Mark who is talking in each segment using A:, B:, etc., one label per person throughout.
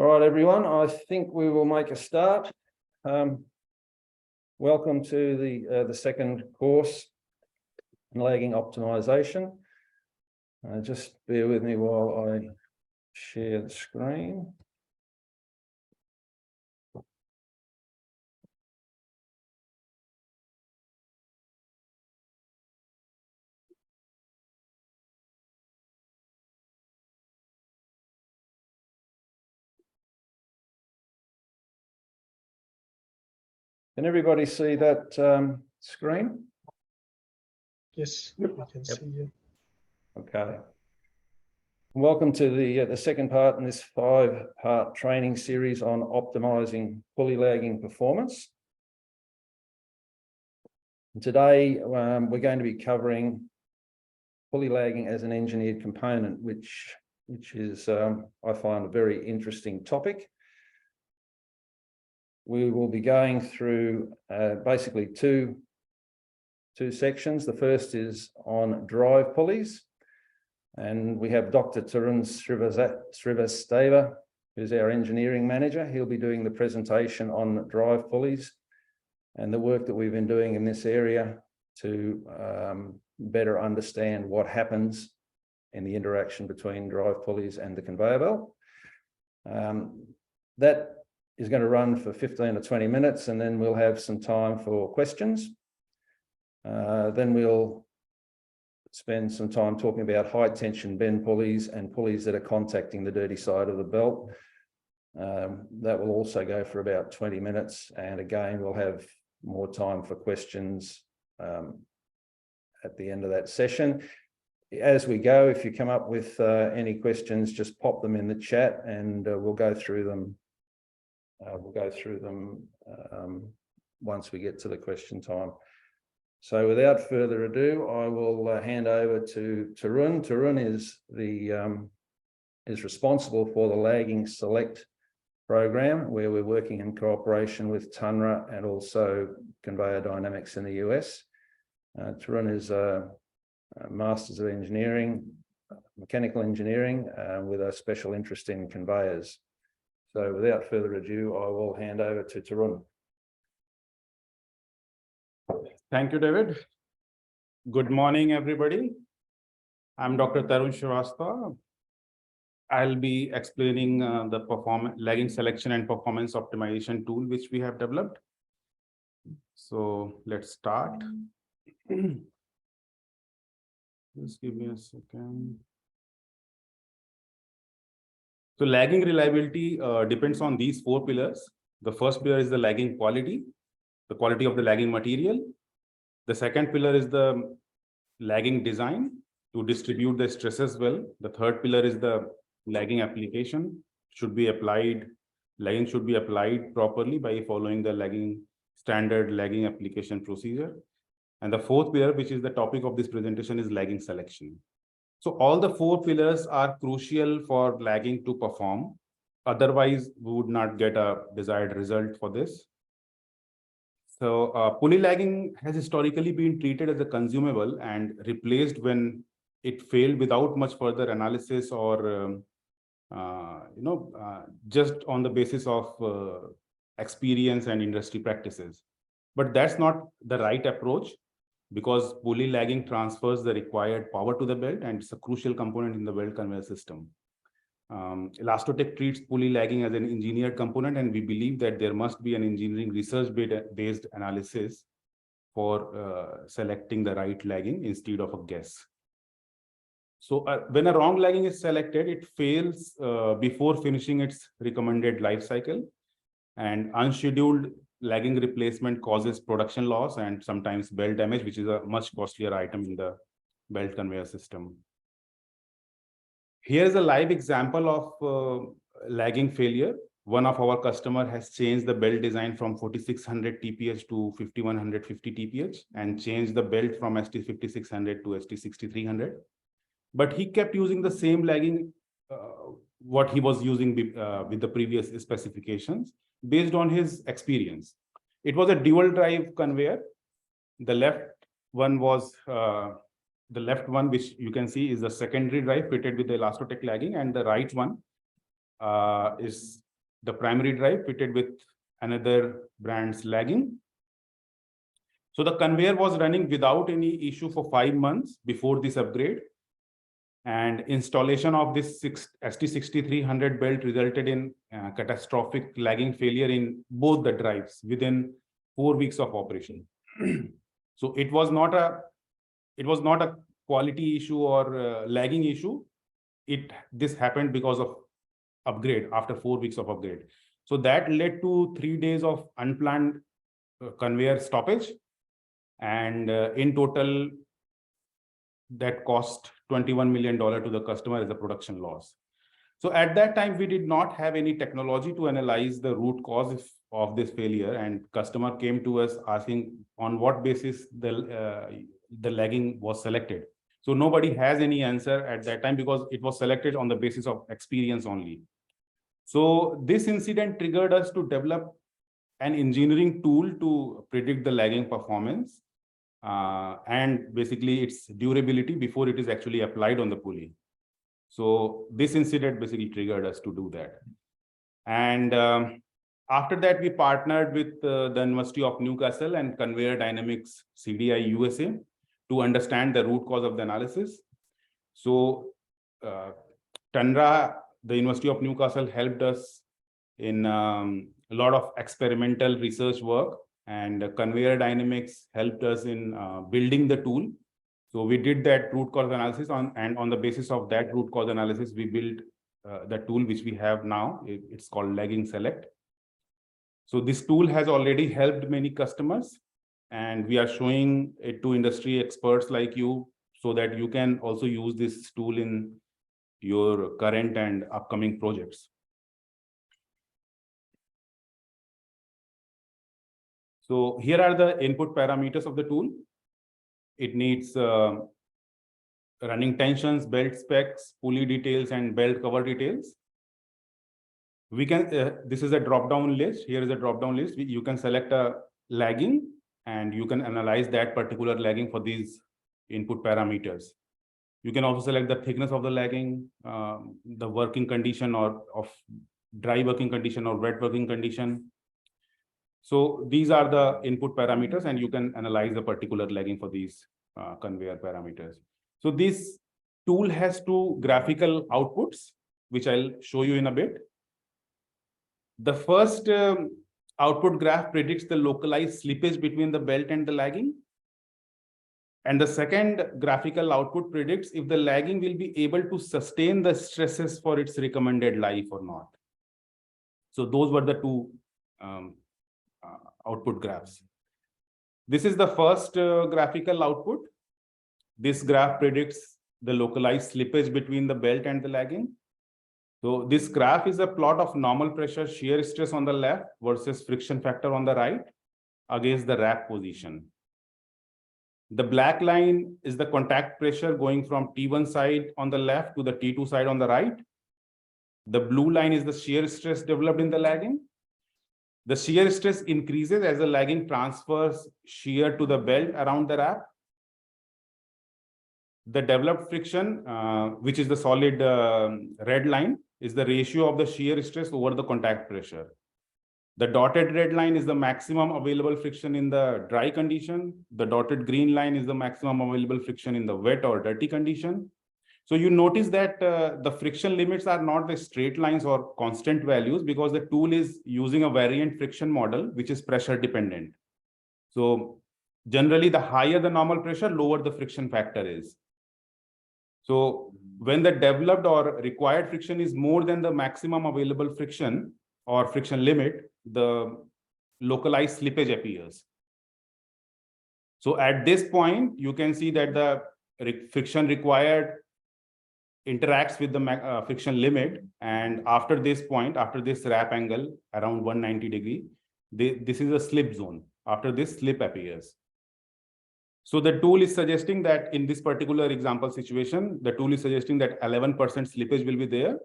A: All right, everyone, I think we will make a start. Welcome to the second course in lagging optimization. Just bear with me while I share the screen. Can everybody see that screen?
B: Yes, we can see you.
A: Okay. Welcome to the second part in this 5-part training series on optimizing pulley lagging performance. And today, we're going to be covering pulley lagging as an engineered component, which is, I find, a very interesting topic. We will be going through basically two sections. The first is on drive pulleys, and we have Dr. Tarun Srivastava, who's our engineering manager. He'll be doing the presentation on drive pulleys and the work that we've been doing in this area to better understand what happens in the interaction between drive pulleys and the conveyor belt. That is going to run for 15 to 20 minutes, and then we'll have some time for questions. Then we'll spend some time talking about high tension bend pulleys and pulleys that are contacting the dirty side of the belt. That will also go for about 20 minutes. And again, we'll have more time for questions at the end of that session. As we go, if you come up with any questions, just pop them in the chat and we'll go through them. Once we get to the question time. So without further ado, I will hand over to Tarun. Tarun is responsible for the Lagging Select program, where we're working in cooperation with Tunra and also Conveyor Dynamics in the US. Tarun is a Masters of Engineering, Mechanical Engineering, with a special interest in conveyors. So without further ado, I will hand over to Tarun.
C: Thank you, David. Good morning, everybody. I'm Dr. Tarun Srivastava. I'll be explaining the lagging selection and performance optimization tool which we have developed. So let's start. Just give me a second. So lagging reliability depends on these 4 pillars. The first pillar is the lagging quality, the quality of the lagging material. The second pillar is the lagging design to distribute the stresses well. The third pillar is the lagging application. Lagging should be applied properly by following the standard lagging application procedure. And the fourth pillar, which is the topic of this presentation, is lagging selection. So all the 4 pillars are crucial for lagging to perform. Otherwise, we would not get a desired result for this. So pulley lagging has historically been treated as a consumable and replaced when it failed without much further analysis or just on the basis of experience and industry practices. But that's not the right approach, because pulley lagging transfers the required power to the belt, and it's a crucial component in the belt conveyor system. Elastotech treats pulley lagging as an engineered component, and we believe that there must be an engineering research-based analysis for selecting the right lagging instead of a guess. So when a wrong lagging is selected, it fails before finishing its recommended life cycle, and unscheduled lagging replacement causes production loss and sometimes belt damage, which is a much costlier item in the belt conveyor system. Here's a live example of lagging failure. One of our customer has changed the belt design from 4600 TPH to 5150 TPH and changed the belt from ST5600 to ST6300. But he kept using the same lagging, what he was using with the previous specifications based on his experience. It was a dual drive conveyor. The left one, which you can see, is the secondary drive fitted with the Elastotech lagging, and the right one is the primary drive fitted with another brand's lagging. So the conveyor was running without any issue for 5 months before this upgrade. And installation of this ST6300 belt resulted in catastrophic lagging failure in both the drives within 4 weeks of operation. So it was not a quality issue or lagging issue. This happened because of upgrade after 4 weeks of upgrade. So that led to 3 days of unplanned conveyor stoppage. And in total, that cost $21 million to the customer as a production loss. So at that time, we did not have any technology to analyze the root cause of this failure, and customer came to us asking on what basis the lagging was selected. So nobody has any answer at that time because it was selected on the basis of experience only. So this incident triggered us to develop an engineering tool to predict the lagging performance and basically its durability before it is actually applied on the pulley. So this incident basically triggered us to do that. And after that, we partnered with the University of Newcastle and Conveyor Dynamics CDI USA to understand the root cause of the analysis. So Tundra, the University of Newcastle, helped us in a lot of experimental research work, and Conveyor Dynamics helped us in building the tool. So we did that root cause analysis and on the basis of that root cause analysis, we built the tool which we have now. It's called Lagging Select. So this tool has already helped many customers, and we are showing it to industry experts like you so that you can also use this tool in your current and upcoming projects. So here are the input parameters of the tool. It needs running tensions, belt specs, pulley details, and belt cover details. We can, this is a drop-down list. Here is a drop-down list. You can select a lagging and you can analyze that particular lagging for these input parameters. You can also select the thickness of the lagging, the working condition or of dry working condition or wet working condition. So these are the input parameters, and you can analyze the particular lagging for these conveyor parameters. So this tool has two graphical outputs, which I'll show you in a bit. The first output graph predicts the localized slippage between the belt and the lagging. And the second graphical output predicts if the lagging will be able to sustain the stresses for its recommended life or not. So those were the two output graphs. This is the first graphical output. This graph predicts the localized slippage between the belt and the lagging. So this graph is a plot of normal pressure shear stress on the left versus friction factor on the right against the wrap position. The black line is the contact pressure going from T1 side on the left to the T2 side on the right. The blue line is the shear stress developed in the lagging. The shear stress increases as the lagging transfers shear to the belt around the wrap. The developed friction, which is the solid red line, is the ratio of the shear stress over the contact pressure. The dotted red line is the maximum available friction in the dry condition. The dotted green line is the maximum available friction in the wet or dirty condition. So you notice that the friction limits are not the straight lines or constant values because the tool is using a variant friction model, which is pressure dependent. So generally, the higher the normal pressure, lower the friction factor is. So when the developed or required friction is more than the maximum available friction or friction limit, the localized slippage appears. So at this point, you can see that the friction required interacts with the friction limit, and after this point, after this wrap angle around 190 degree, this is a slip zone. After this, slip appears. So the tool is suggesting that in this particular example situation, the tool is suggesting that 11% slippage will be there.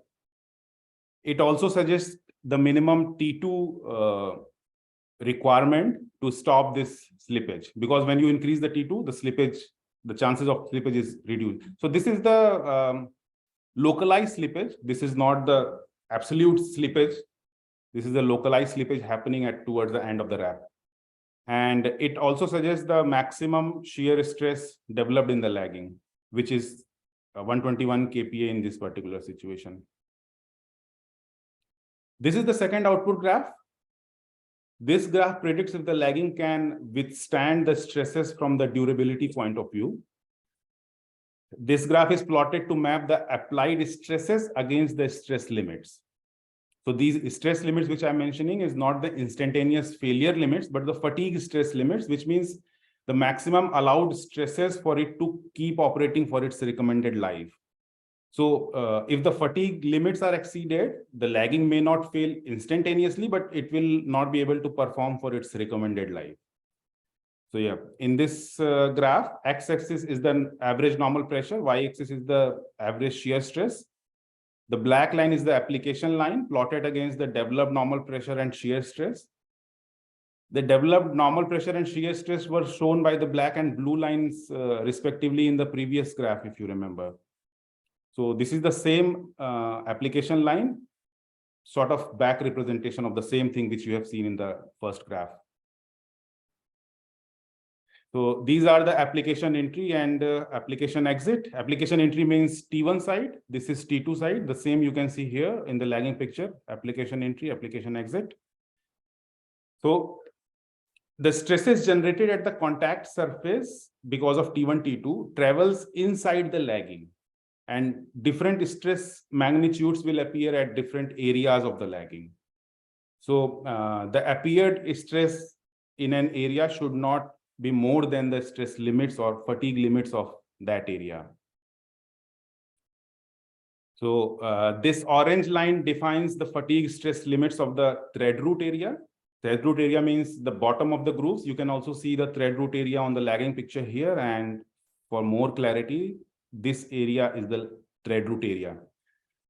C: It also suggests the minimum T2 requirement to stop this slippage, because when you increase the T2, the slippage, the chances of slippage is reduced. So this is the localized slippage. This is not the absolute slippage. This is the localized slippage happening towards the end of the wrap. And it also suggests the maximum shear stress developed in the lagging, which is 121 kPa in this particular situation. This is the second output graph. This graph predicts if the lagging can withstand the stresses from the durability point of view. This graph is plotted to map the applied stresses against the stress limits. So these stress limits which I'm mentioning is not the instantaneous failure limits, but the fatigue stress limits, which means the maximum allowed stresses for it to keep operating for its recommended life. So if the fatigue limits are exceeded, the lagging may not fail instantaneously, but it will not be able to perform for its recommended life. So yeah, in this graph, x-axis is the average normal pressure, y-axis is the average shear stress. The black line is the application line plotted against the developed normal pressure and shear stress. The developed normal pressure and shear stress were shown by the black and blue lines respectively in the previous graph, if you remember. So this is the same application line, sort of back representation of the same thing which you have seen in the first graph. So these are the application entry and application exit. Application entry means T1 side. This is T2 side. The same you can see here in the lagging picture, application entry, application exit. So the stresses generated at the contact surface because of T1, T2 travels inside the lagging, and different stress magnitudes will appear at different areas of the lagging. So the appeared stress in an area should not be more than the stress limits or fatigue limits of that area. So this orange line defines the fatigue stress limits of the thread root area. Thread root area means the bottom of the grooves. You can also see the thread root area on the lagging picture here. And for more clarity, this area is the thread root area.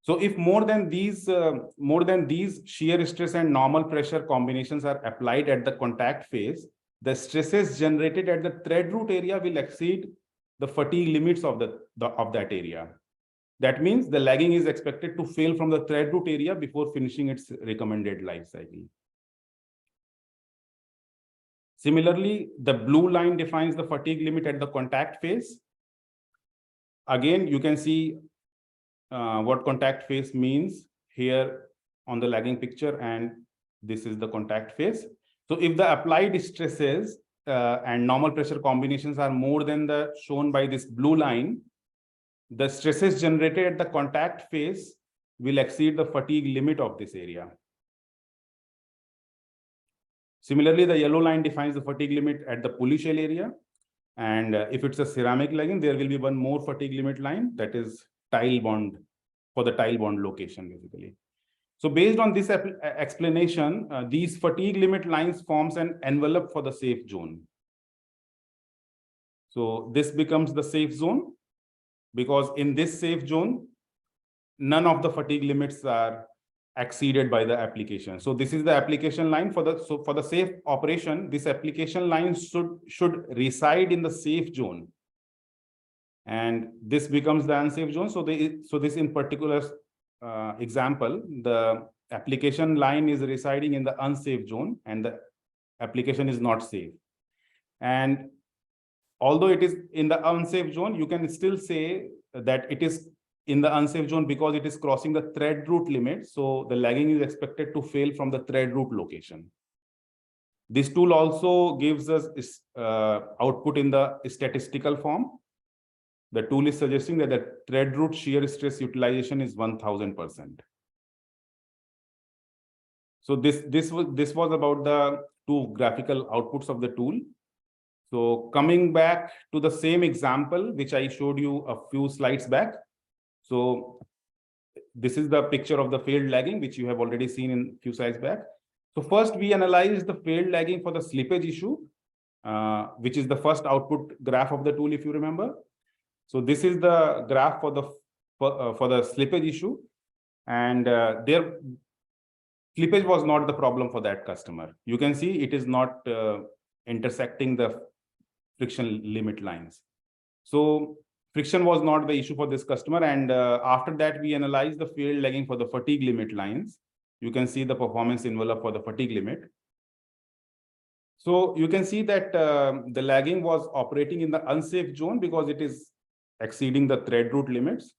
C: So if more than these shear stress and normal pressure combinations are applied at the contact phase, the stresses generated at the thread root area will exceed the fatigue limits of that area. That means the lagging is expected to fail from the thread root area before finishing its recommended life cycle. Similarly, the blue line defines the fatigue limit at the contact phase. Again, you can see what contact phase means here on the lagging picture, and this is the contact phase. So if the applied stresses and normal pressure combinations are more than the shown by this blue line, the stresses generated at the contact phase will exceed the fatigue limit of this area. Similarly, the yellow line defines the fatigue limit at the pulley shell area. And if it's a ceramic lagging, there will be one more fatigue limit line, that is tile bond, for the tile bond location, basically. So based on this explanation, these fatigue limit lines forms an envelope for the safe zone. So this becomes the safe zone, because in this safe zone, none of the fatigue limits are exceeded by the application. So this is the application line for the safe operation. This application line should reside in the safe zone, and this becomes the unsafe zone. So this in particular example, the application line is residing in the unsafe zone, and the application is not safe. And although it is in the unsafe zone, you can still say that it is in the unsafe zone because it is crossing the thread root limit. So the lagging is expected to fail from the thread root location. This tool also gives us output in the statistical form. The tool is suggesting that the thread root shear stress utilization is 1000%. So this was about the two graphical outputs of the tool. So coming back to the same example, which I showed you a few slides back. So this is the picture of the failed lagging, which you have already seen in a few slides back. So first we analyzed the failed lagging for the slippage issue, which is the first output graph of the tool, if you remember. So this is the graph for the slippage issue, and their slippage was not the problem for that customer. You can see it is not intersecting the friction limit lines. So friction was not the issue for this customer. And after that, we analyzed the failed lagging for the fatigue limit lines. you can see the performance envelope for the fatigue limit. So you can see that the lagging was operating in the unsafe zone because it is exceeding the thread root limits.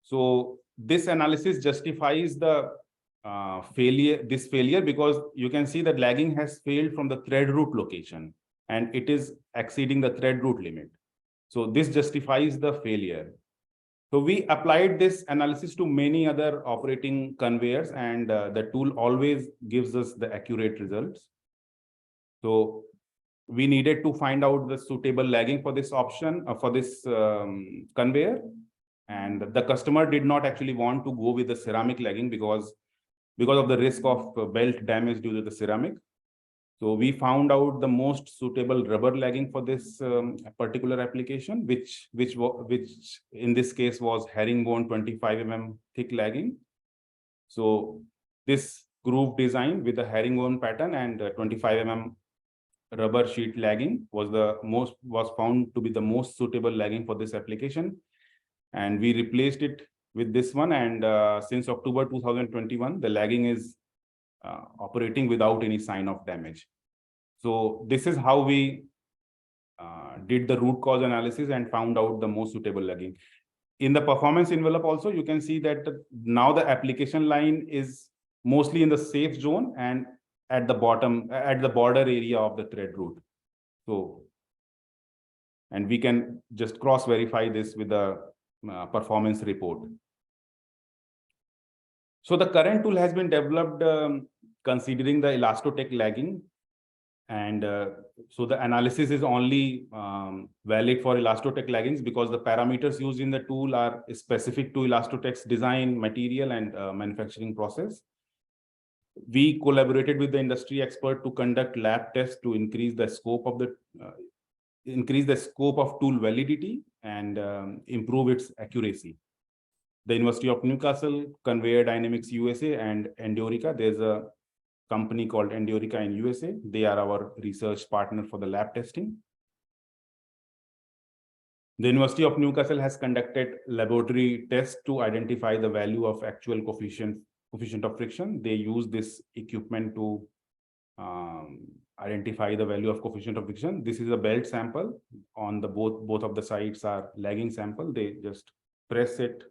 C: So this analysis justifies the failure because you can see that lagging has failed from the thread root location and it is exceeding the thread root limit. So this justifies the failure. So we applied this analysis to many other operating conveyors, and the tool always gives us the accurate results. So we needed to find out the suitable lagging for this option, for this conveyor. And the customer did not actually want to go with the ceramic lagging because of the risk of belt damage due to the ceramic. So we found out the most suitable rubber lagging for this particular application, which in this case was herringbone 25 mm thick lagging. So this groove design with the herringbone pattern and 25 mm rubber sheet lagging was found to be the most suitable lagging for this application, and we replaced it with this one. And since October 2021, the lagging is operating without any sign of damage. So this is how we did the root cause analysis and found out the most suitable lagging. In the performance envelope also, you can see that now the application line is mostly in the safe zone and at the bottom, at the border area of the thread root. So, and we can just cross verify this with the performance report. So the current tool has been developed considering the Elastotech lagging. And so the analysis is only valid for Elastotech laggings because the parameters used in the tool are specific to Elastotech's design, material, and manufacturing process. We collaborated with the industry expert to conduct lab tests to increase the scope of tool validity and improve its accuracy. The University of Newcastle, Conveyor Dynamics USA, and Endurica. There's a company called Endurica in USA. They are our research partner for the lab testing. The University of Newcastle has conducted laboratory tests to identify the value of actual coefficient of friction. They use this equipment to identify the value of coefficient of friction. This is a belt sample. On the both of the sides are lagging sample. They just press it,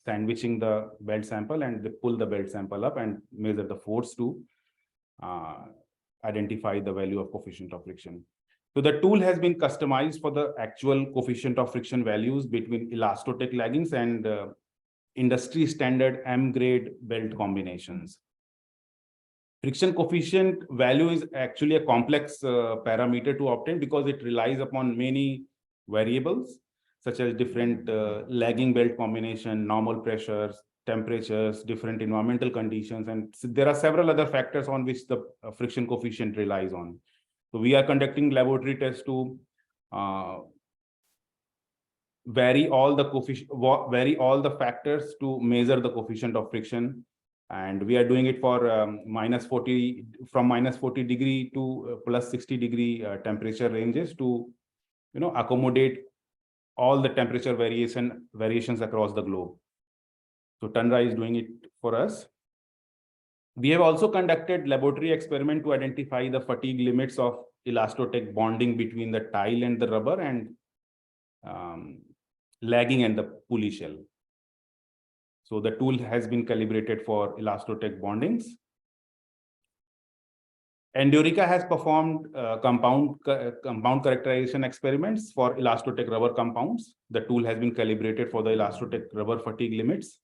C: sandwiching the belt sample, and they pull the belt sample up and measure the force to identify the value of coefficient of friction. So the tool has been customized for the actual coefficient of friction values between Elastotech laggings and industry standard M grade belt combinations. Friction coefficient value is actually a complex parameter to obtain because it relies upon many variables, such as different lagging belt combination, normal pressures, temperatures, different environmental conditions, and there are several other factors on which the friction coefficient relies on. So we are conducting laboratory tests to vary all the factors to measure the coefficient of friction, and we are doing it for from -40 degree to +60 degree temperature ranges to accommodate all the temperature variations across the globe. So Tundra is doing it for us. We have also conducted laboratory experiment to identify the fatigue limits of Elastotech bonding between the tile and the rubber, and lagging and the pulley shell. So the tool has been calibrated for Elastotech bondings. Endurica has performed compound characterization experiments for Elastotech rubber compounds. The tool has been calibrated for the Elastotech rubber fatigue limits.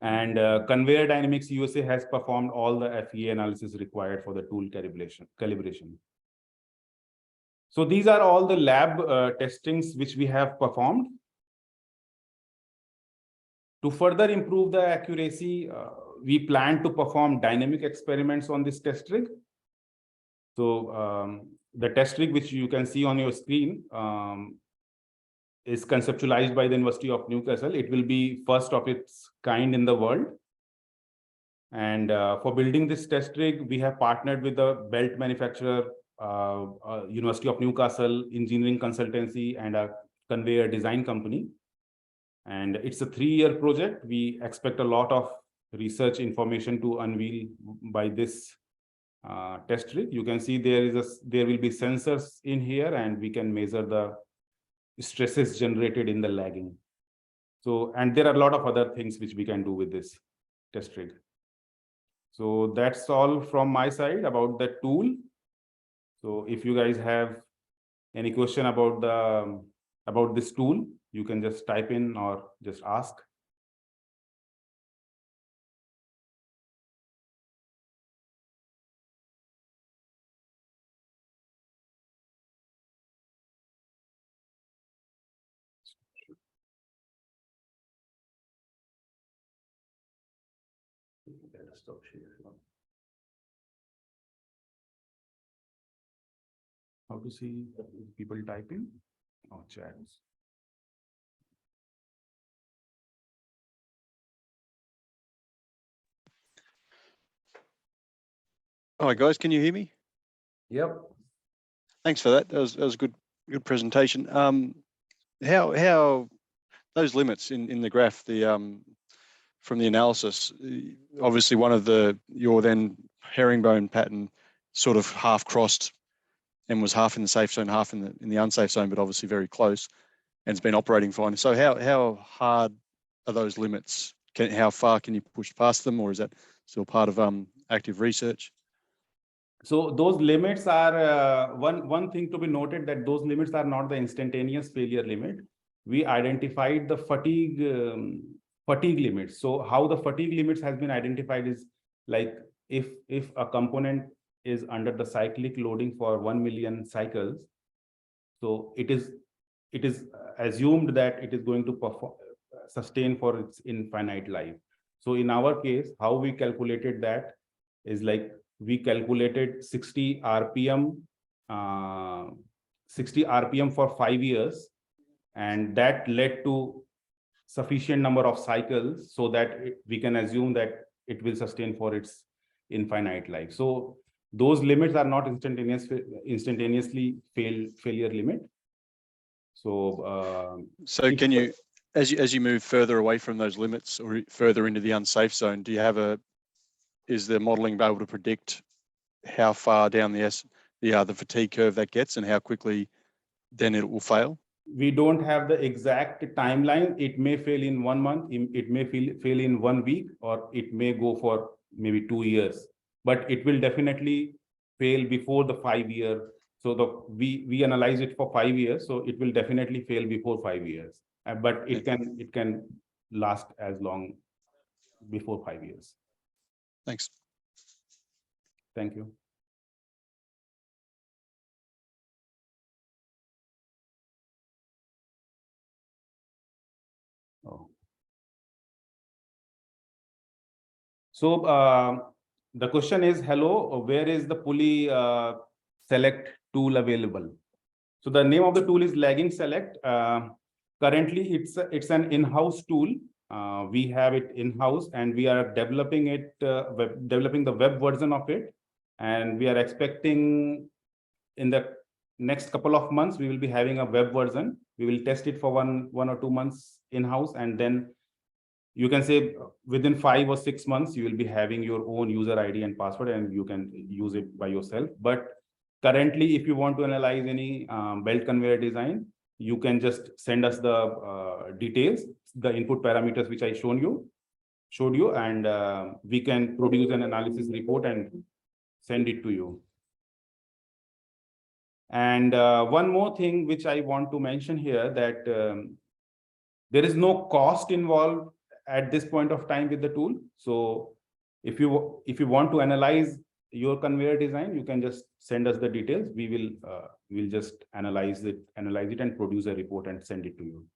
C: And Conveyor Dynamics USA has performed all the FEA analysis required for the tool calibration. So these are all the lab testings which we have performed. To further improve the accuracy, we plan to perform dynamic experiments on this test rig. So the test rig, which you can see on your screen, is conceptualized by the University of Newcastle. It will be first of its kind in the world. And for building this test rig, we have partnered with the belt manufacturer, University of Newcastle engineering consultancy, and a conveyor design company. And it's a 3-year project. We expect a lot of research information to unveil by this test rig. You can see there will be sensors in here, and we can measure the stresses generated in the lagging. So, and there are a lot of other things which we can do with this test rig. So that's all from my side about the tool. So if you guys have any question about this tool, you can just type in or just ask. How to see people typing? Oh, chats.
D: Hi guys, can you hear me?
A: Yep.
D: Thanks for that. That was a good presentation. How those limits in the graph, from the analysis, obviously one of your then herringbone pattern sort of half crossed and was half in the safe zone, half in the unsafe zone, but obviously very close, and it's been operating fine. So how hard are those limits? How far can you push past them, or is that still part of active research?
C: So those limits are one thing to be noted, that those limits are not the instantaneous failure limit. We identified the fatigue limits. So how the fatigue limits has been identified is like if a component is under the cyclic loading for 1 million cycles, so it is assumed that it is going to sustain for its infinite life. So in our case, how we calculated that is like we calculated 60 RPM for 5 years, and that led to sufficient number of cycles so that we can assume that it will sustain for its infinite life. So those limits are not instantaneously failure limit. So
D: so can you, as you move further away from those limits or further into the unsafe zone, do you have is the modeling able to predict how far down the fatigue curve that gets and how quickly then it will fail?
C: We don't have the exact timeline. It may fail in 1 month, it may fail in 1 week, or it may go for maybe 2 years, but it will definitely fail before the 5-year. So we analyze it for 5 years, so it will definitely fail before 5 years, but it can last as long before 5 years.
D: Thanks.
C: Thank you. Oh. So the question is, hello, where is the Pulley Select tool available? So the name of the tool is Lagging Select. Currently, it's an in-house tool. We have it in-house, and we are developing it, developing the web version of it, and we are expecting in the next couple of months we will be having a web version. We will test it for one or 2 months in-house, and then you can say within 5 or 6 months you will be having your own user ID and password, and you can use it by yourself. But currently, if you want to analyze any belt conveyor design, you can just send us the details, the input parameters which I showed you, and we can produce an analysis report and send it to you. And one more thing which I want to mention here, that there is no cost involved at this point of time with the tool. So if you want to analyze your conveyor design, you can just send us the details. We will just analyze it and produce a report and send it to you.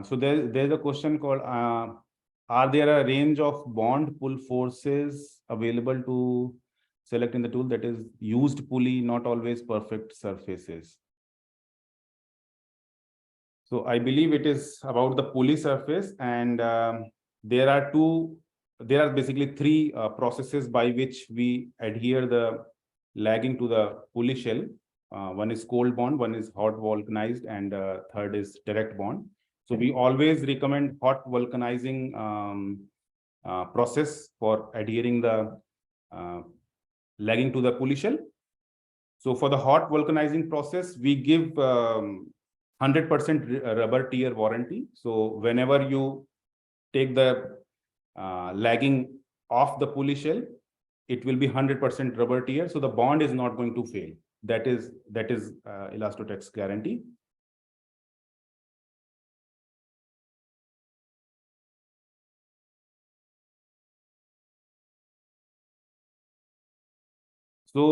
C: So there's a question called, are there a range of bond pull forces available to select in the tool, that is used pulley, not always perfect surfaces. So I believe it is about the pulley surface, and there are basically three processes by which we adhere the lagging to the pulley shell. One is cold bond, one is hot vulcanized, and third is direct bond. So we always recommend hot vulcanizing process for adhering the lagging to the pulley shell. So for the hot vulcanizing process, we give 100% rubber tear warranty. So whenever you take the lagging off the pulley shell, it will be 100% rubber tear. So the bond is not going to fail. That is Elastotech's guarantee. So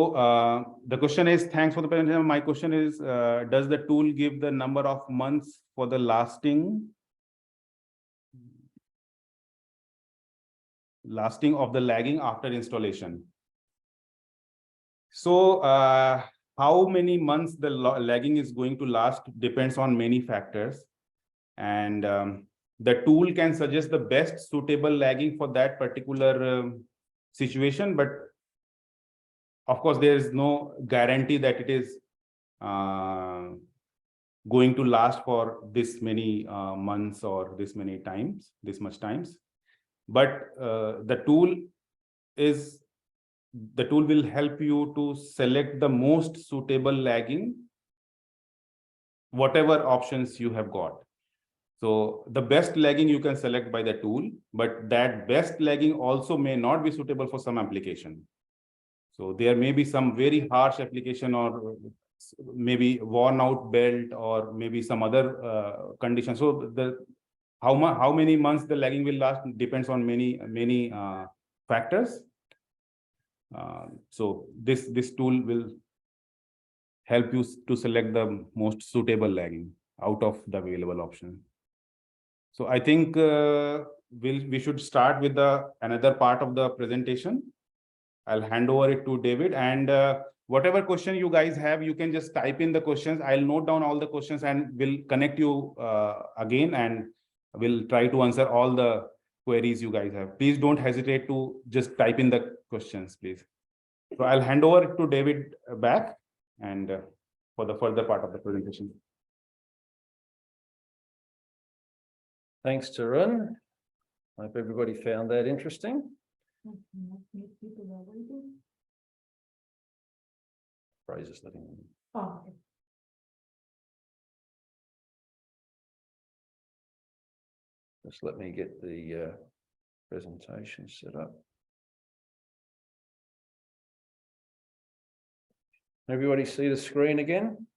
C: the question is, thanks for the presentation. My question is, does the tool give the number of months for the lasting of the lagging after installation? So how many months the lagging is going to last depends on many factors. And the tool can suggest the best suitable lagging for that particular situation, but of course, there is no guarantee that it is going to last for this many months or this much times. But the tool will help you to select the most suitable lagging, whatever options you have got. So the best lagging you can select by the tool, but that best lagging also may not be suitable for some application. So there may be some very harsh application, or maybe worn out belt, or maybe some other condition. So how many months the lagging will last depends on many factors. So this tool will help you to select the most suitable lagging out of the available option. So I think we should start with another part of the presentation. I'll hand over it to David, and whatever question you guys have, you can just type in the questions. I'll note down all the questions and we'll connect you again, and we'll try to answer all the queries you guys have. Please don't hesitate to just type in the questions, please. So I'll hand over to David back, and for the further part of the presentation.
A: Thanks, Tarun. I hope everybody found that interesting. Fraser's letting them.
E: Oh,
A: Just let me get the presentation set up. Everybody see the screen again?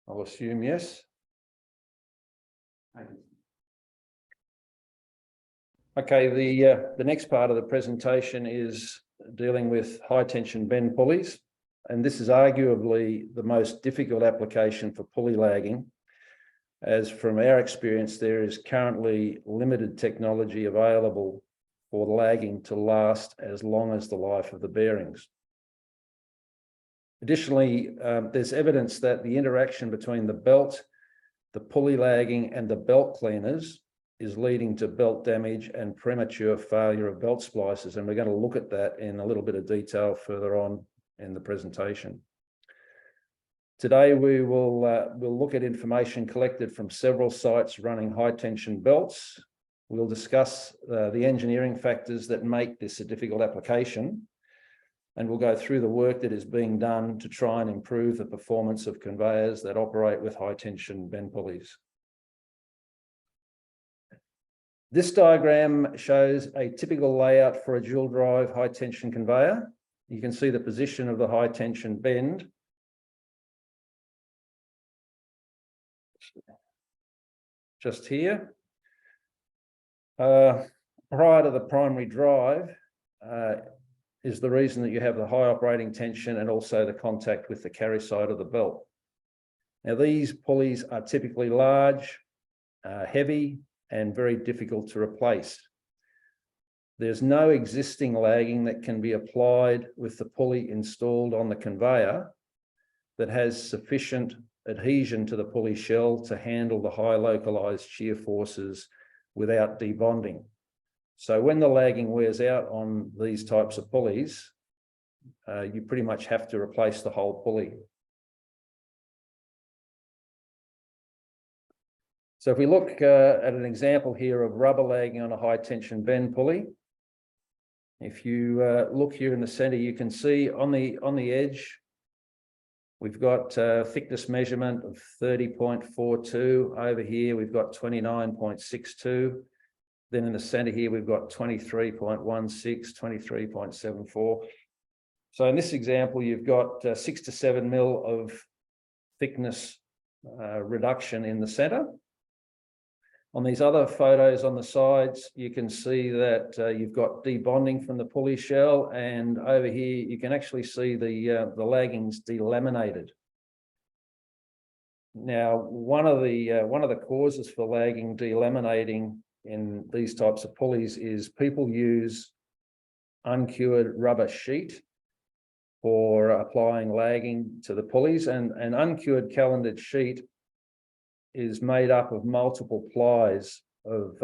A: I'll assume yes. Okay, the next part of the presentation is dealing with high tension bend pulleys, and this is arguably the most difficult application for pulley lagging, as from our experience there is currently limited technology available for lagging to last as long as the life of the bearings. Additionally, there's evidence that the interaction between the belt, the pulley lagging, and the belt cleaners is leading to belt damage and premature failure of belt splices. And we're going to look at that in a little bit of detail further on in the presentation. Today, we'll look at information collected from several sites running high tension belts. We'll discuss the engineering factors that make this a difficult application. And we'll go through the work that is being done to try and improve the performance of conveyors that operate with high tension bend pulleys. This diagram shows a typical layout for a dual drive high tension conveyor. You can see the position of the high tension bend. Just here. Prior to the primary drive is the reason that you have the high operating tension and also the contact with the carry side of the belt. Now, these pulleys are typically large, heavy, and very difficult to replace. there's no existing lagging that can be applied with the pulley installed on the conveyor that has sufficient adhesion to the pulley shell to handle the high localized shear forces without debonding. So when the lagging wears out on these types of pulleys, you pretty much have to replace the whole pulley. So if we look at an example here of rubber lagging on a high tension bend pulley, if you look here in the center, you can see on the edge, we've got thickness measurement of 30.42. Over here, we've got 29.62. Then in the center here, we've got 23.16, 23.74. So in this example, you've got 6 to 7 mil of thickness reduction in the center. On these other photos on the sides, you can see that you've got debonding from the pulley shell, and over here you can actually see the laggings delaminated. Now, one of the causes for lagging delaminating in these types of pulleys is people use uncured rubber sheet for applying lagging to the pulleys, and an uncured calendared sheet is made up of multiple plies of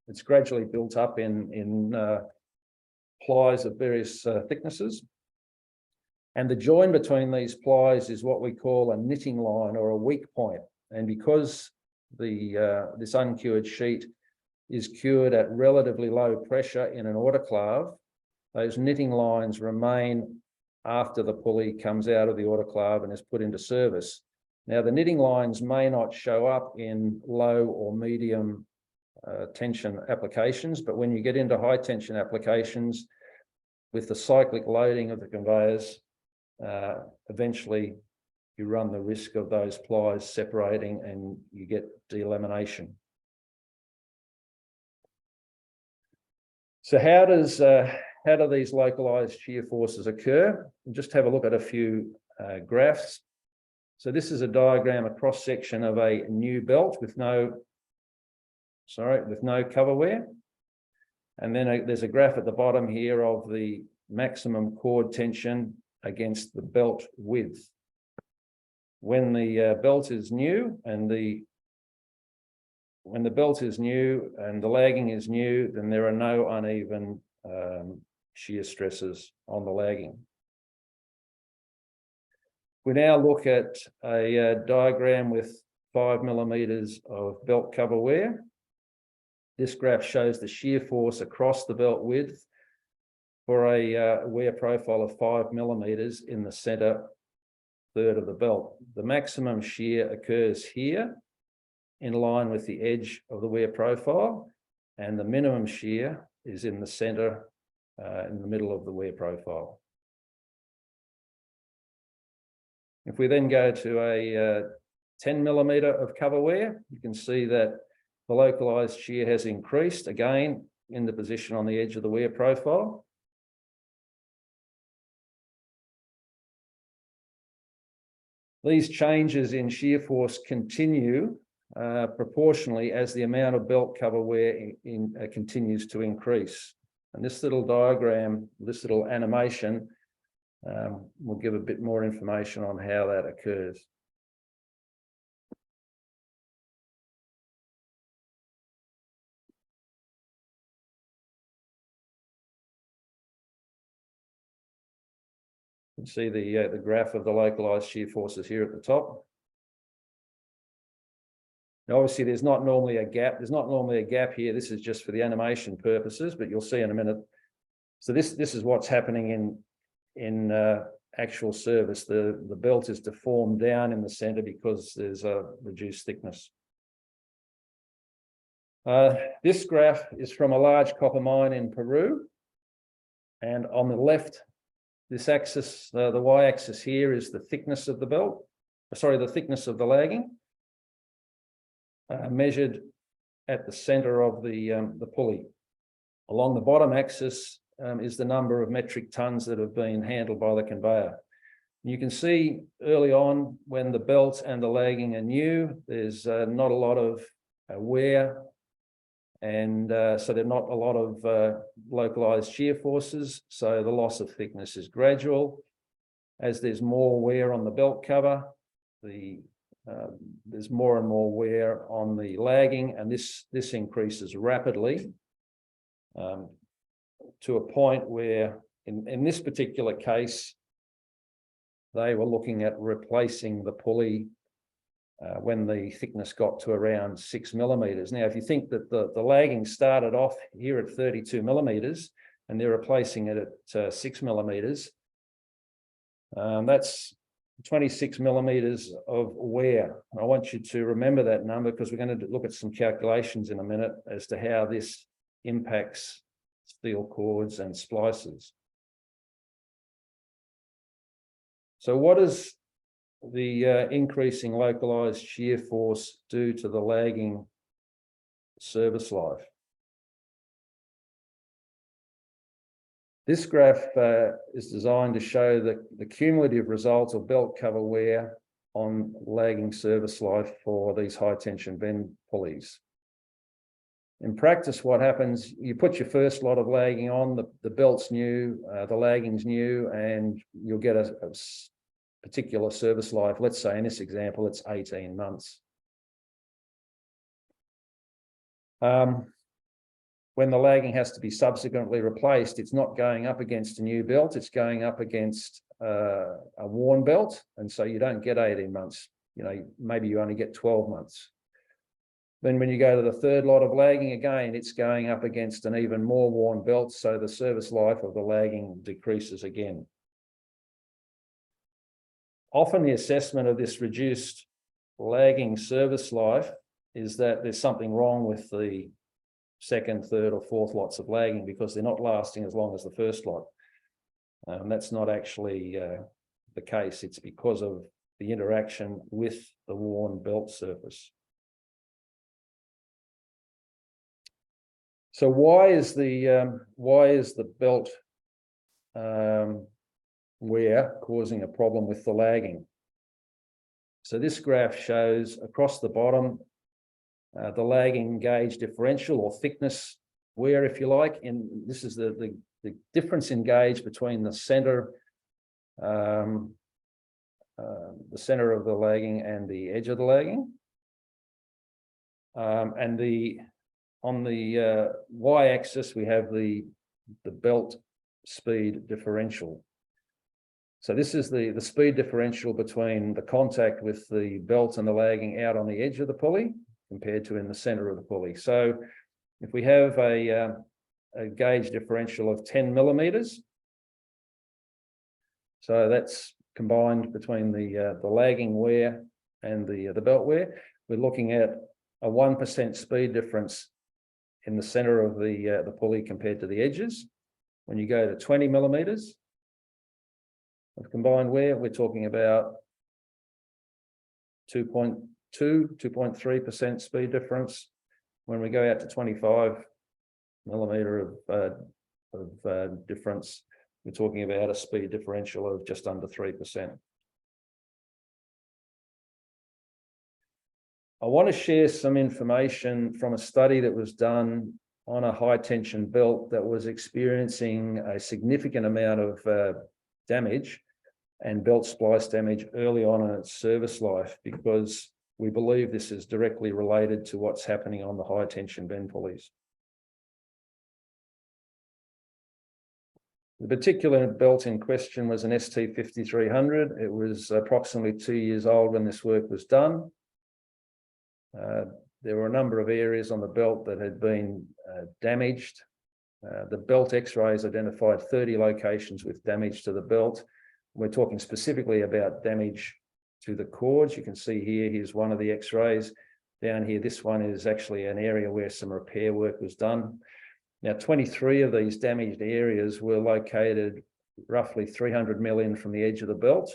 A: it's gradually built up in plies of various thicknesses, and the join between these plies is what we call a knitting line or a weak point. And because this uncured sheet is cured at relatively low pressure in an autoclave, those knitting lines remain after the pulley comes out of the autoclave and is put into service. Now, the knitting lines may not show up in low or medium tension applications, but when you get into high tension applications with the cyclic loading of the conveyors, eventually you run the risk of those plies separating and you get delamination. So how do these localized shear forces occur? We'll just have a look at a few graphs. So this is a diagram, a cross section of a new belt with no cover wear. And then there's a graph at the bottom here of the maximum cord tension against the belt width. When the belt is new and the lagging is new, then there are no uneven shear stresses on the lagging. We now look at a diagram with 5 millimeters of belt cover wear. This graph shows the shear force across the belt width for a wear profile of 5 millimeters in the center third of the belt. The maximum shear occurs here in line with the edge of the wear profile, and the minimum shear is in the center in the middle of the wear profile. If we then go to a 10 millimeter of cover wear, you can see that the localized shear has increased again in the position on the edge of the wear profile. These changes in shear force continue proportionally as the amount of belt cover wear continues to increase. And this little diagram, this little animation, will give a bit more information on how that occurs. You can see the graph of the localized shear forces here at the top. Now, obviously, there's not normally a gap. There's not normally a gap here. This is just for the animation purposes, but you'll see in a minute. So this is what's happening in actual service. The belt is deformed down in the center because there's a reduced thickness. This graph is from a large copper mine in Peru. And on the left, this axis, the y-axis here is the thickness of the belt, the thickness of the lagging, measured at the center of the pulley. Along the bottom axis is the number of metric tons that have been handled by the conveyor. You can see early on when the belt and the lagging are new, there's not a lot of wear And so there are not a lot of localized shear forces. So the loss of thickness is gradual. As there's more wear on the belt cover, there's more and more wear on the lagging, and this increases rapidly to a point where in this particular case, they were looking at replacing the pulley when the thickness got to around 6 millimeters. Now, if you think that the lagging started off here at 32 millimeters and they're replacing it at 6 millimeters, that's 26 millimeters of wear. I want you to remember that number because we're going to look at some calculations in a minute as to how this impacts steel cords and splices. So what does the increasing localized shear force do to the lagging service life? This graph is designed to show the cumulative result of belt cover wear on lagging service life for these high tension bend pulleys. In practice, what happens, you put your first lot of lagging on, the belt's new, the lagging's new, and you'll get a particular service life. Let's say in this example, it's 18 months. When the lagging has to be subsequently replaced, it's not going up against a new belt, it's going up against a worn belt. And so you don't get 18 months, maybe you only get 12 months. Then when you go to the third lot of lagging, again, it's going up against an even more worn belt. So the service life of the lagging decreases again. Often the assessment of this reduced lagging service life is that there's something wrong with the second, third, or fourth lots of lagging because they're not lasting as long as the first lot. That's not actually the case. It's because of the interaction with the worn belt surface. So why is the belt wear causing a problem with the lagging? So this graph shows across the bottom the lagging gauge differential or thickness wear, if you like. And this is the difference in gauge between the center of the lagging and the edge of the lagging. And on the y-axis, we have the belt speed differential. So this is the speed differential between the contact with the belt and the lagging out on the edge of the pulley compared to in the center of the pulley. So if we have a gauge differential of 10 millimeters, so that's combined between the lagging wear and the belt wear, we're looking at a 1% speed difference in the center of the pulley compared to the edges. When you go to 20 millimeters of combined wear, we're talking about 2.3% speed difference. When we go out to 25 millimeter of difference, we're talking about a speed differential of just under 3%. I want to share some information from a study that was done on a high tension belt that was experiencing a significant amount of damage and belt splice damage early on in its service life, because we believe this is directly related to what's happening on the high tension bend pulleys. The particular belt in question was an ST5300. It was approximately 2 years old when this work was done. There were a number of areas on the belt that had been damaged. The belt x-rays identified 30 locations with damage to the belt. We're talking specifically about damage to the cords. You can see here's one of the x-rays. Down here, this one is actually an area where some repair work was done. Now, 23 of these damaged areas were located roughly 300 million from the edge of the belt.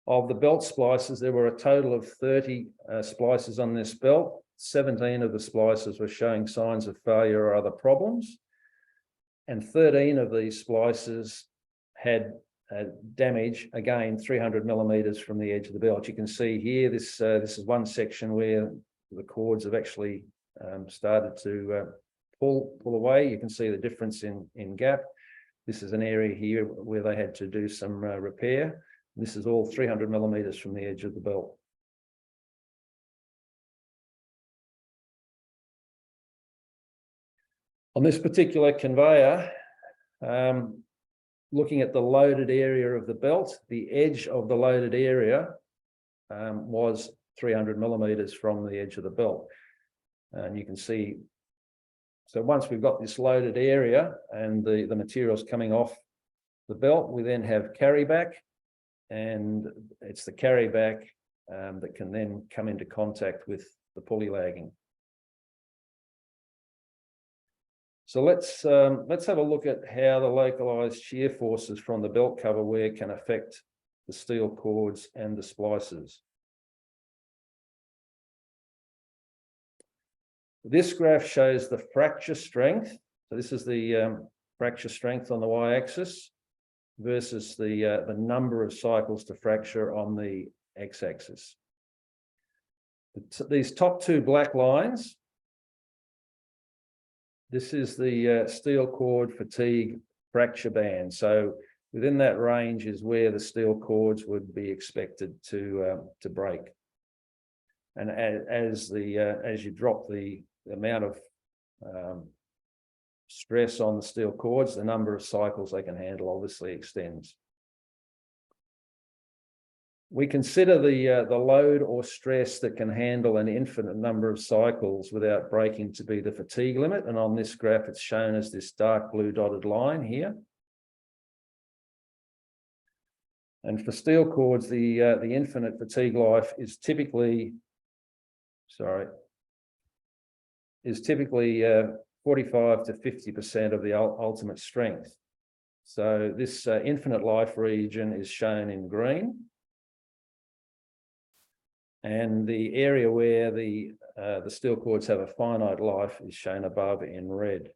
A: Of the belt splices, there were a total of 30 splices on this belt. 17 of the splices were showing signs of failure or other problems. And 13 of these splices had damage, again, 300 millimeters from the edge of the belt. You can see here, this is one section where the cords have actually started to pull away. You can see the difference in gap. This is an area here where they had to do some repair. This is all 300 millimeters from the edge of the belt. On this particular conveyor, looking at the loaded area of the belt, the edge of the loaded area was 300 millimeters from the edge of the belt. And you can see, so once we've got this loaded area and the materials coming off the belt, we then have carryback, and it's the carryback that can then come into contact with the pulley lagging. So let's have a look at how the localized shear forces from the belt cover wear can affect the steel cords and the splices. This graph shows the fracture strength. So this is the fracture strength on the y-axis versus the number of cycles to fracture on the x-axis. These top two black lines, this is the steel cord fatigue fracture band. So within that range is where the steel cords would be expected to break. And as you drop the amount of stress on the steel cords, the number of cycles they can handle obviously extends. We consider the load or stress that can handle an infinite number of cycles without breaking to be the fatigue limit. And on this graph, it's shown as this dark blue dotted line here. And for steel cords, the infinite fatigue life is typically 45 to 50% of the ultimate strength. So this infinite life region is shown in green. And the area where the steel cords have a finite life is shown above in red.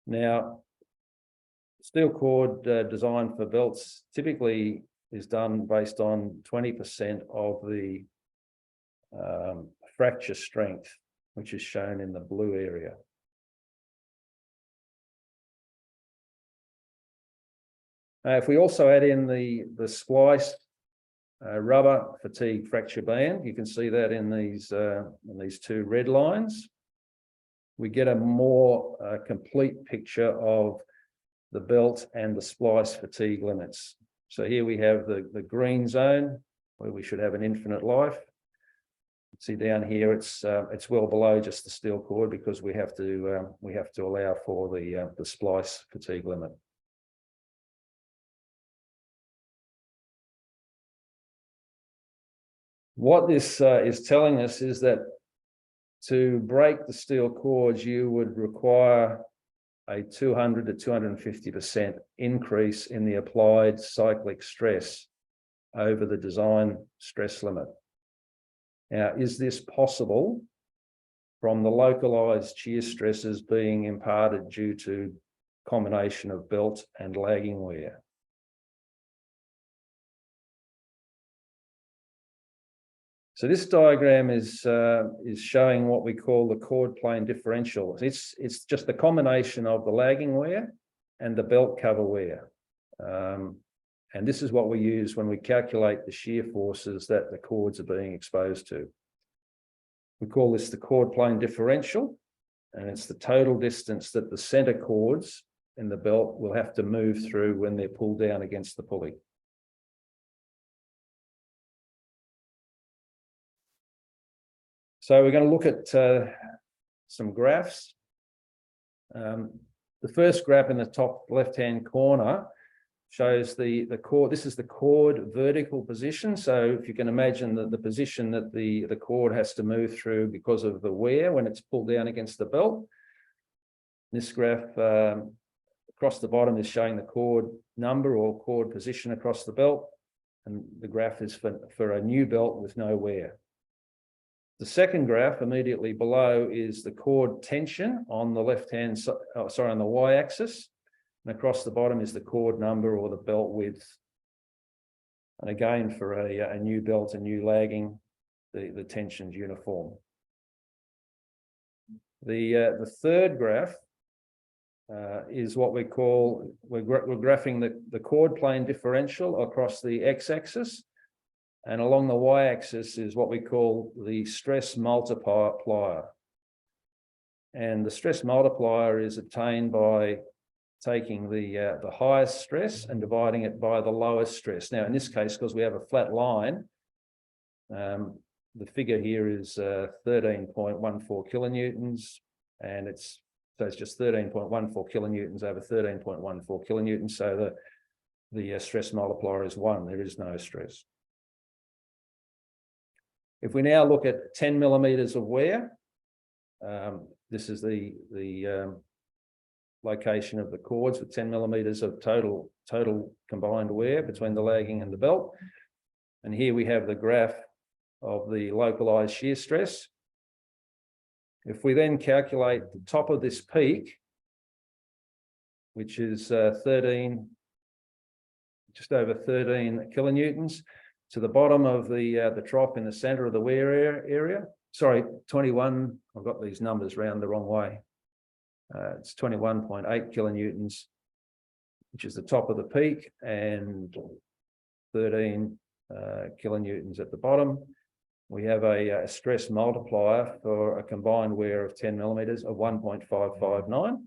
A: Now, steel cord design for belts typically is done based on 20% of the fracture strength, which is shown in the blue area. If we also add in the splice rubber fatigue fracture band, you can see that in these two red lines. We get a more complete picture of the belt and the splice fatigue limits. So here we have the green zone where we should have an infinite life. See down here, it's well below just the steel cord because we have to allow for the splice fatigue limit. What this is telling us is that to break the steel cords, you would require a 200 to 250% increase in the applied cyclic stress over the design stress limit. Now, is this possible from the localized shear stresses being imparted due to combination of belt and lagging wear? So this diagram is showing what we call the chord plane differential. It's just the combination of the lagging wear and the belt cover wear. And this is what we use when we calculate the shear forces that the cords are being exposed to. We call this the chord plane differential, and it's the total distance that the center cords in the belt will have to move through when they're pulled down against the pulley. So we're going to look at some graphs. The first graph in the top left-hand corner shows the cord. This is the cord vertical position. So if you can imagine the position that the cord has to move through because of the wear when it's pulled down against the belt. This graph across the bottom is showing the cord number or cord position across the belt. And the graph is for a new belt with no wear. The second graph immediately below is the cord tension on the left-hand side, on the y-axis. And across the bottom is the cord number or the belt width. And again, for a new belt, a new lagging, the tension's uniform. The third graph is what we call, we're graphing the chord plane differential across the x-axis, and along the y-axis is what we call the stress multiplier. And the stress multiplier is obtained by taking the highest stress and dividing it by the lowest stress. Now, in this case, because we have a flat line, the figure here is 13.14 kilonewtons, and it's just 13.14 kilonewtons over 13.14 kilonewtons. So the stress multiplier is 1. There is no stress. If we now look at 10 millimeters of wear, this is the location of the cords with 10 millimeters of total combined wear between the lagging and the belt. And here we have the graph of the localized shear stress. If we then calculate the top of this peak, which is just over 13 kilonewtons, to the bottom of the trough in the center of the wear area, sorry, 21, I've got these numbers round the wrong way. It's 21.8 kilonewtons, which is the top of the peak, and 13 kilonewtons at the bottom. We have a stress multiplier for a combined wear of 10 millimeters of 1.559.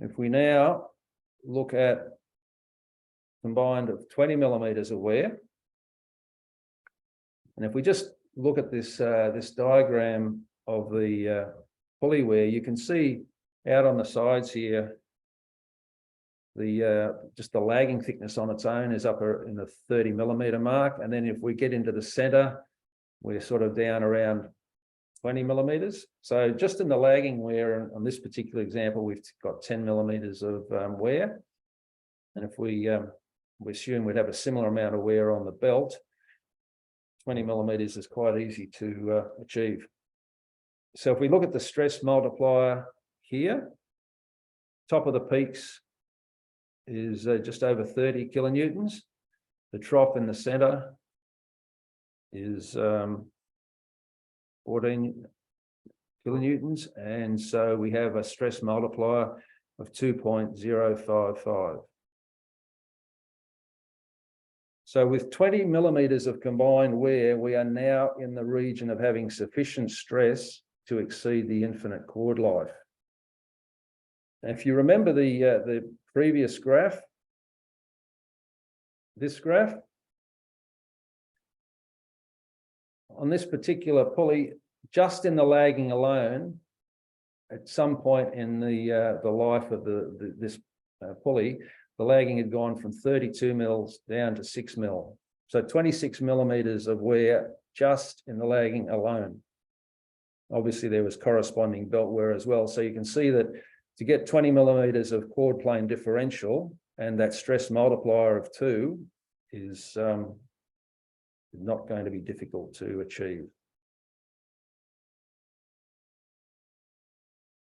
A: If we now look at combined of 20 millimeters of wear, and if we just look at this this diagram of the pulley wear, you can see out on the sides here, just the lagging thickness on its own is up in the 30 millimeter mark. And then if we get into the center, we're sort of down around 20 millimeters. So just in the lagging wear, on this particular example, we've got 10 millimeters of wear. And if we assume we'd have a similar amount of wear on the belt, 20 millimeters is quite easy to achieve. So if we look at the stress multiplier here, top of the peaks is just over 30 kilonewtons. The trough in the center is 14 kilonewtons. And so we have a stress multiplier of 2.055. So with 20 millimeters of combined wear, we are now in the region of having sufficient stress to exceed the infinite chord life. If you remember the previous graph, this graph, on this particular pulley, just in the lagging alone, at some point in the life of this pulley, the lagging had gone from 32 mils down to 6 mil. So 26 millimeters of wear just in the lagging alone. Obviously, there was corresponding belt wear as well. So you can see that to get 20 millimeters of chord plane differential and that stress multiplier of 2 is not going to be difficult to achieve.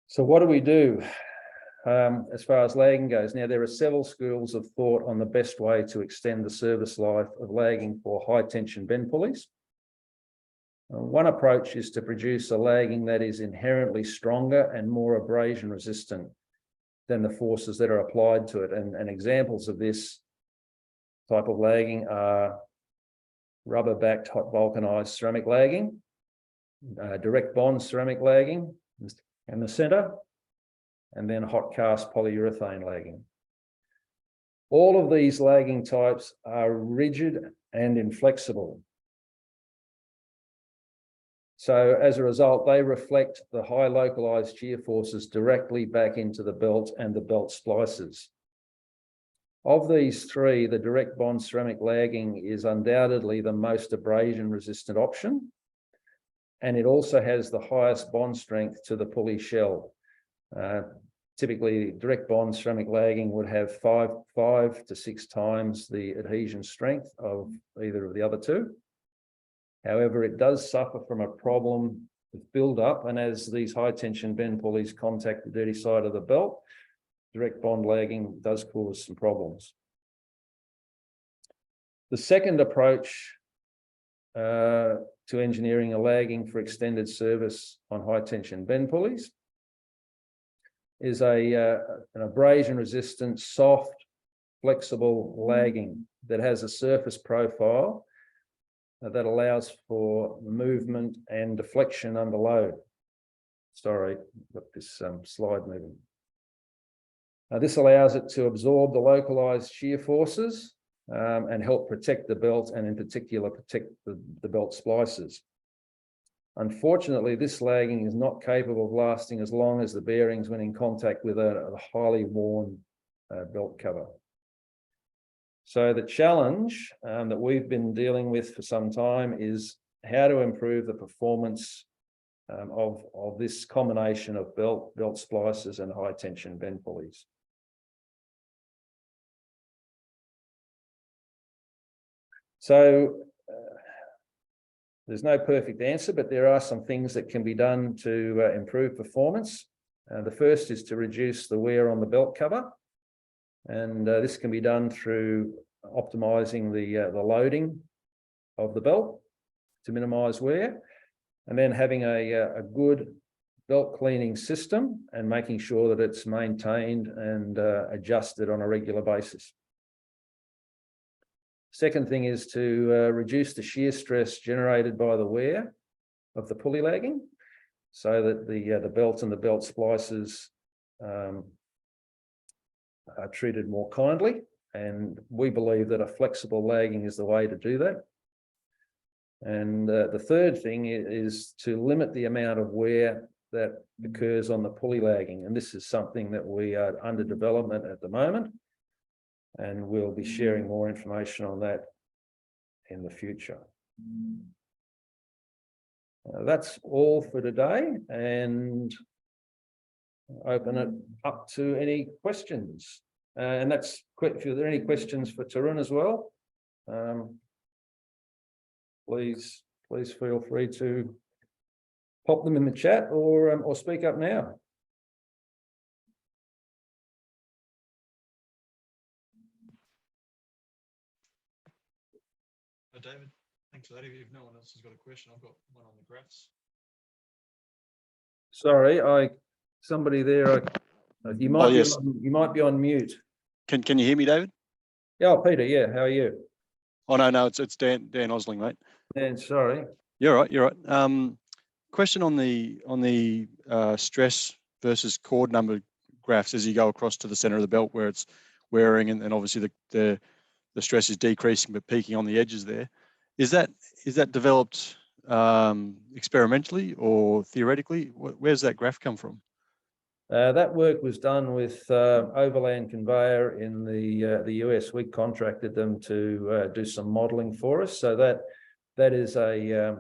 A: So what do we do as far as lagging goes? Now, there are several schools of thought on the best way to extend the service life of lagging for high tension bend pulleys. One approach is to produce a lagging that is inherently stronger and more abrasion resistant than the forces that are applied to it. And examples of this type of lagging are rubber-backed hot vulcanized ceramic lagging, direct bond ceramic lagging in the center, and then hot cast polyurethane lagging. All of these lagging types are rigid and inflexible. So as a result, they reflect the high localized shear forces directly back into the belt and the belt splices. Of these three, the direct bond ceramic lagging is undoubtedly the most abrasion resistant option. And it also has the highest bond strength to the pulley shell. Typically, direct bond ceramic lagging would have 5 to 6 times the adhesion strength of either of the other two. However, it does suffer from a problem with build-up, and as these high-tension bend pulleys contact the dirty side of the belt, direct bond lagging does cause some problems. The second approach to engineering a lagging for extended service on high tension bend pulleys is an abrasion resistant, soft, flexible lagging that has a surface profile that allows for movement and deflection under load. Sorry, got this slide moving. This allows it to absorb the localized shear forces and help protect the belt, and in particular protect the belt splices. Unfortunately, this lagging is not capable of lasting as long as the bearings when in contact with a highly worn belt cover. So the challenge that we've been dealing with for some time is how to improve the performance of this combination of belt splices and high tension bend pulleys. So there's no perfect answer, but there are some things that can be done to improve performance. The first is to reduce the wear on the belt cover. And this can be done through optimizing the loading of the belt to minimize wear, and then having a good belt cleaning system and making sure that it's maintained and adjusted on a regular basis. Second thing is to reduce the shear stress generated by the wear of the pulley lagging, so that the belt and the belt splices are treated more kindly. And we believe that a flexible lagging is the way to do that. And the third thing is to limit the amount of wear that occurs on the pulley lagging. And this is something that we are under development at the moment. And we'll be sharing more information on that in the future. That's all for today, and open it up to any questions. And that's quick. If there are any questions for Tarun as well, please feel free to pop them in the chat or speak up now.
B: David, thanks for that. If no one else has got a question, I've got one on the graphs.
A: Sorry, somebody there. You might
D: yes.
A: you might be on mute.
D: Can you hear me, David?
A: Yeah, Peter. Yeah, how are you?
D: Oh no, it's Dan Osling, mate.
A: Dan, sorry.
D: You're right. Question on the stress versus chord number graphs as you go across to the center of the belt where it's wearing, and obviously the stress is decreasing but peaking on the edges there. Is that developed experimentally or theoretically? Where's that graph come from?
A: That work was done with Overland Conveyor in the US. We contracted them to do some modelling for us. So that is a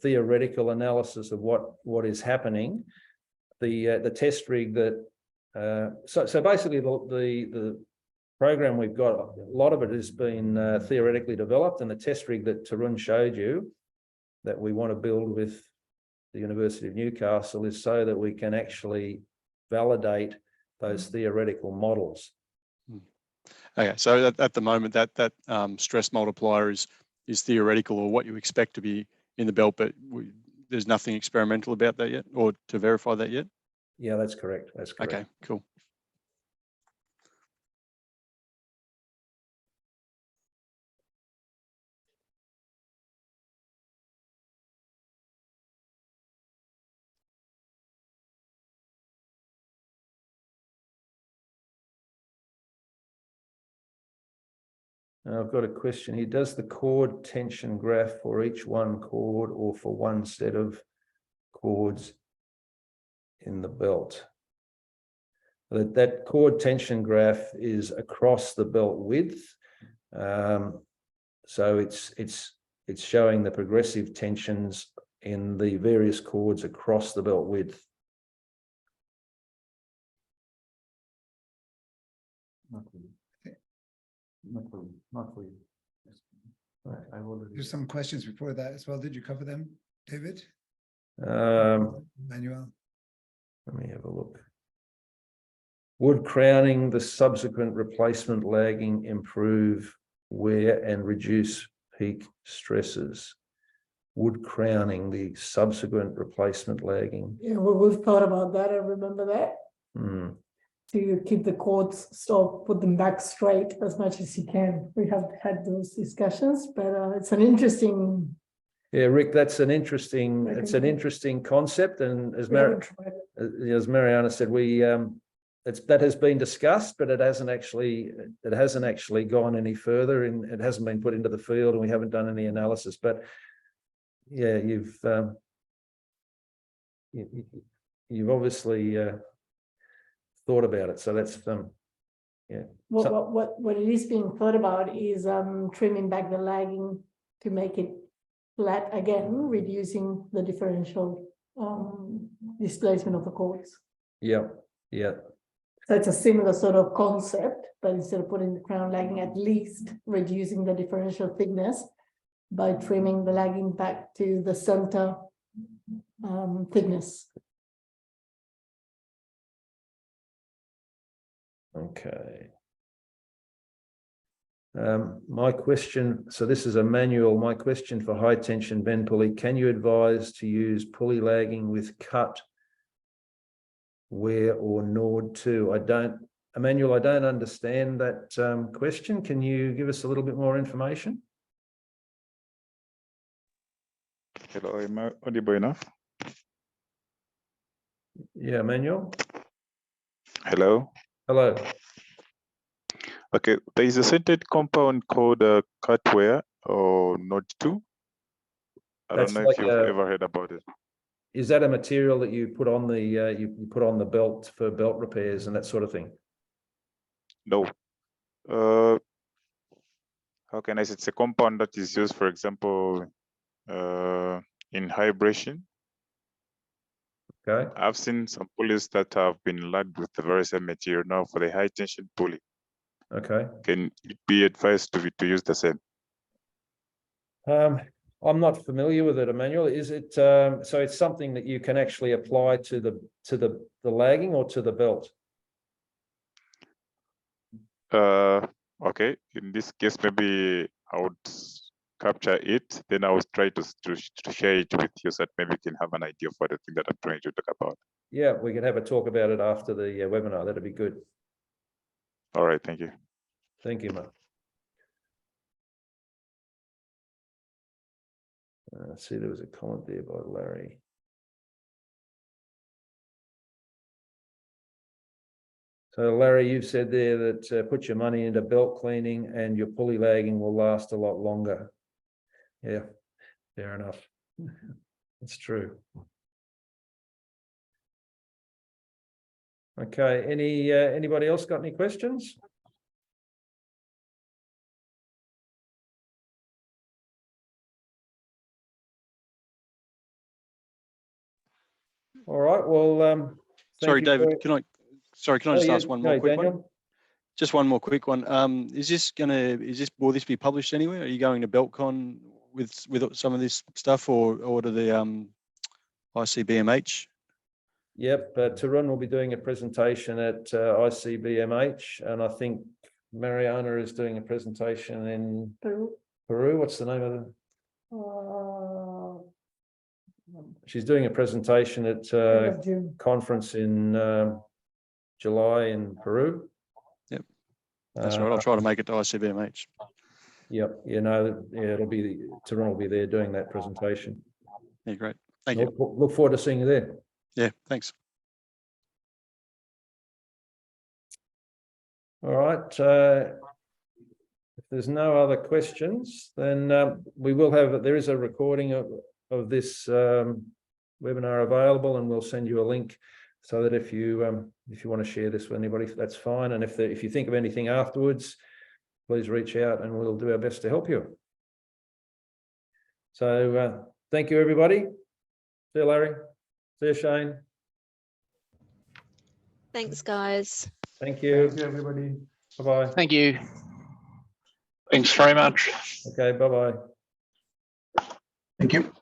A: theoretical analysis of what is happening. The test rig that so basically the program we've got, a lot of it has been theoretically developed, and the test rig that Tarun showed you that we want to build with the University of Newcastle is so that we can actually validate those theoretical models.
D: Okay, so at the moment that stress multiplier is theoretical, or what you expect to be in the belt, but there's nothing experimental about that yet, or to verify that yet?
A: Yeah, that's correct. That's correct.
D: Okay, cool.
A: I've got a question here. Does the chord tension graph for each one chord or for one set of chords in the belt? That chord tension graph is across the belt width. So it's showing the progressive tensions in the various chords across the belt width. Not for you.
E: There's some questions before that as well. Did you cover them, David?
A: Let
E: Manuel?
A: me have a look. Would crowning the subsequent replacement lagging improve wear and reduce peak stresses? Would crowning the subsequent replacement lagging?
F: Yeah, well, we've thought about that. I remember that. To keep the cords, put them back straight as much as you can. We have had those discussions, but it's an interesting.
A: Yeah, Rick, it's an interesting concept, and as Mariana said, that has been discussed, but it hasn't actually gone any further, and it hasn't been put into the field, and we haven't done any analysis. But yeah, you've obviously thought about it, so that's yeah.
F: What it is being thought about is trimming back the lagging to make it flat again, reducing the differential displacement of the cords.
A: Yeah.
F: So it's a similar sort of concept, but instead of putting the crown lagging, at least reducing the differential thickness by trimming the lagging back to the center thickness.
A: Okay. My question, so this is a manual. My question for high tension bend pulley: can you advise to use pulley lagging with cut, wear, or gnawed too? Emmanuel, I don't understand that question. Can you give us a little bit more information?
G: Hello, am I audible enough?
A: Yeah, Emmanuel.
G: Hello.
A: Hello.
G: Okay, there is a scented compound called cutwear or node 2. I
A: That's
G: don't know if
A: like
G: you've ever heard about it.
A: Is that a material that you put on the you put on the belt for belt repairs and that sort of thing?
G: No. How can I say? It's a compound that is used, for example, in hybridization.
A: Okay.
G: I've seen some pulleys that have been lagged with the very same material now for the high tension pulley.
A: Okay.
G: Can it be advised to use the same?
A: I'm not familiar with it, Emmanuel. Is it so it's something that you can actually apply to the lagging or to the belt?
G: Okay. In this case, maybe I would capture it, then I would try to share it with you so that maybe you can have an idea for the thing that I'm trying to talk about.
A: Yeah, we can have a talk about it after the webinar. That'd be good.
G: All right, thank you.
A: Thank you, mate. See, there was a comment there by Larry. So Larry, you've said there that put your money into belt cleaning and your pulley lagging will last a lot longer. Yeah, fair enough. That's true. Okay, anybody else got any questions? All right, well,
D: Sorry, David, can I just
A: yeah,
D: ask one more quick
A: Daniel.
D: one? Just one more quick one. Will this be published anywhere? Are you going to BeltCon with some of this stuff or to the ICBMH?
A: Yep, Tarun will be doing a presentation at ICBMH, and I think Mariana is doing a presentation in Peru. What's the name of the? She's doing a presentation at conference in July in Peru.
D: Yep, that's right. I'll try to make it to ICBMH.
A: Yep, Tarun will be there doing that presentation.
D: Yeah, great. Thank you.
A: Look forward to seeing you there.
D: Yeah, thanks.
A: All right. If there's no other questions, then there is a recording of this webinar available, and we'll send you a link so that if you want to share this with anybody, that's fine. And if you think of anything afterwards, please reach out and we'll do our best to help you. So thank you, everybody. See you, Larry. See you, Shane.
H: Thanks, guys.
A: Thank you.
C: Thank you, everybody.
A: Bye-bye.
I: Thank you. Thanks very much.
A: Okay, bye-bye.
I: Thank you.